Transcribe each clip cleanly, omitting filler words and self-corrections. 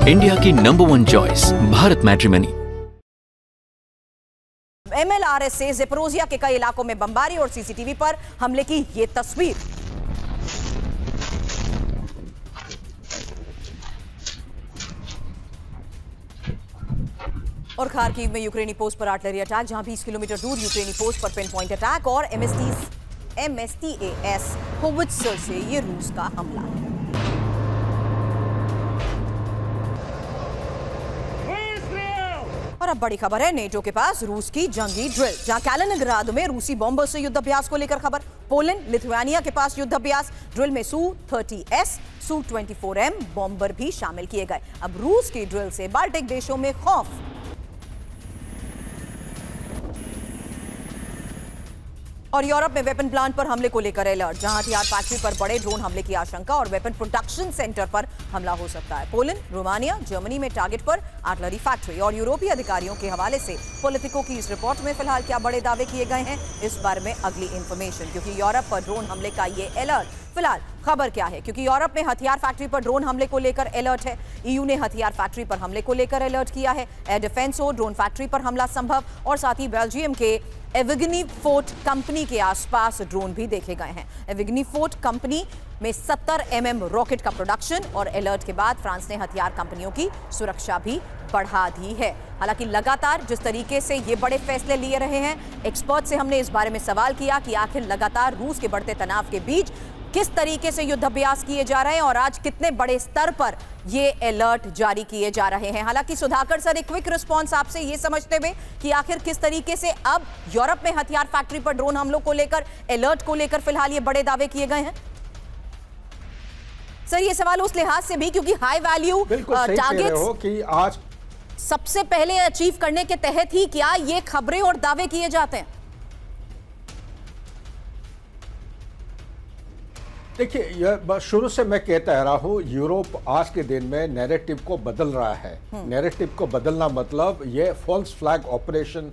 India की number 1 choice Bharat matrimony. MLRS से ज़ेपोरोजिया के कई इलाकों में बमबारी और सीसीटीवी पर हमले की ये तस्वीर। और खार्किव में यूक्रेनी पोस्ट पर आर्टिलरी अटैक, जहां 20 किलोमीटर दूर यूक्रेनी पोस्ट पर पिन पॉइंट अटैक और MSTAS होवित्जर से ये रूस का हमला है। और अब बड़ी खबर है नेटो के पास रूस की जंगी ड्रिल, जहां कैलिनिंग्राड में रूसी बॉम्बर से युद्ध अभ्यास को लेकर खबर। पोलैंड लिथुआनिया के पास युद्ध अभ्यास ड्रिल में Su-30S Su-24M बॉम्बर भी शामिल किए गए। अब रूस की ड्रिल से बाल्टिक देशों में खौफ। और यूरोप में वेपन प्लांट पर हमले को लेकर अलर्ट, जहां हथियार फैक्ट्री पर बड़े ड्रोन हमले की आशंका और वेपन प्रोडक्शन सेंटर पर हमला हो सकता है। पोलैंड, रोमानिया, जर्मनी में टारगेट पर आर्टिलरी फैक्ट्री। और यूरोपीय अधिकारियों के हवाले से पॉलिटिको की इस रिपोर्ट में फिलहाल क्या बड़े दावे किए गए हैं, इस बारे में अगली इंफॉर्मेशन, क्योंकि यूरोप पर ड्रोन हमले का ये अलर्ट। फिलहाल खबर क्या है, क्योंकि यूरोप में हथियार फैक्ट्री पर ड्रोन हमले को लेकर अलर्ट है। ईयू ने हथियार फैक्ट्री पर हमले को लेकर अलर्ट किया है। एयर डिफेंस हो ड्रोन फैक्ट्री पर हमला संभव, और साथ ही बेल्जियम के एविग्नी फोर्ट कंपनी के आसपास ड्रोन भी देखे गए हैं। एविग्नी फोर्ट कंपनी में 70 mm रॉकेट का प्रोडक्शन, और अलर्ट के बाद फ्रांस ने हथियार कंपनियों की सुरक्षा भी बढ़ा दी है। हालांकि लगातार जिस तरीके से ये बड़े फैसले लिए रहे हैं, एक्सपर्ट से हमने इस बारे में सवाल किया कि आखिर लगातार रूस के बढ़ते तनाव के बीच किस तरीके से युद्ध अभ्यास किए जा रहे हैं और आज कितने बड़े स्तर पर ये अलर्ट जारी किए जा रहे हैं। हालांकि सुधाकर सर, एक क्विक रिस्पांस आपसे ये समझते हुए कि आखिर किस तरीके से अब यूरोप में हथियार फैक्ट्री पर ड्रोन हमलों को लेकर, अलर्ट को लेकर फिलहाल ये बड़े दावे किए गए हैं। सर, ये सवाल उस लिहाज से भी क्योंकि हाई वैल्यू टारगेट्स कि आज सबसे पहले अचीव करने के तहत ही क्या ये खबरें और दावे किए जाते हैं? देखिए, यह शुरू से मैं कहता रहा हूँ, यूरोप आज के दिन में नैरेटिव को बदल रहा है। नैरेटिव को बदलना मतलब ये फॉल्स फ्लैग ऑपरेशन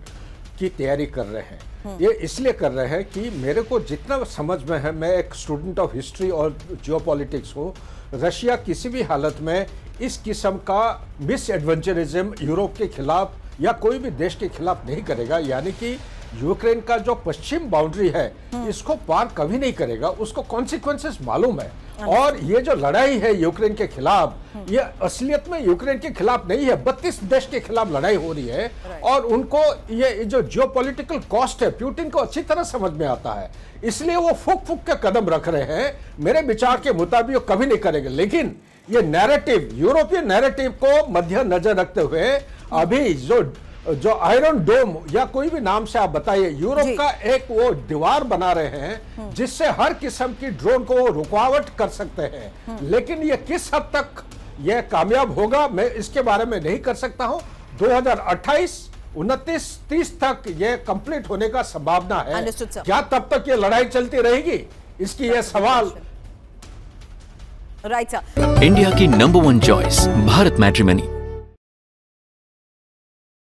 की तैयारी कर रहे हैं। ये इसलिए कर रहे हैं कि मेरे को जितना समझ में है, मैं एक स्टूडेंट ऑफ हिस्ट्री और जियोपॉलिटिक्स हूँ, रशिया किसी भी हालत में इस किस्म का मिस एडवेंचरिज्म यूरोप के खिलाफ या कोई भी देश के खिलाफ नहीं करेगा। यानी कि यूक्रेन का जो पश्चिम बाउंड्री है, इसको पार कभी नहीं करेगा। उसको कॉन्सिक्वेंसेस मालूम है। और ये जो लड़ाई है यूक्रेन के खिलाफ, ये असलियत में यूक्रेन के खिलाफ नहीं है, 32 देश के खिलाफ लड़ाई हो रही है। और उनको ये जो जियोपॉलिटिकल कॉस्ट है, पुतिन को अच्छी तरह समझ में आता है, इसलिए वो फूक फूक के कदम रख रहे हैं। मेरे विचार के मुताबिक वो कभी नहीं करेंगे। लेकिन ये नैरेटिव, यूरोपियन नैरेटिव को मध्य नजर रखते हुए अभी जो आयरन डोम या कोई भी नाम से आप बताइए, यूरोप का एक वो दीवार बना रहे हैं जिससे हर किस्म की ड्रोन को रुकावट कर सकते हैं। लेकिन ये किस हद तक ये कामयाब होगा, मैं इसके बारे में नहीं कर सकता हूं। 2028, 29, 30 तक ये कंप्लीट होने का संभावना है। क्या तब तक ये लड़ाई चलती रहेगी, इसकी ये सवाल। Right sir. इंडिया की नंबर 1 चॉइस भारत मैट्रिमनी।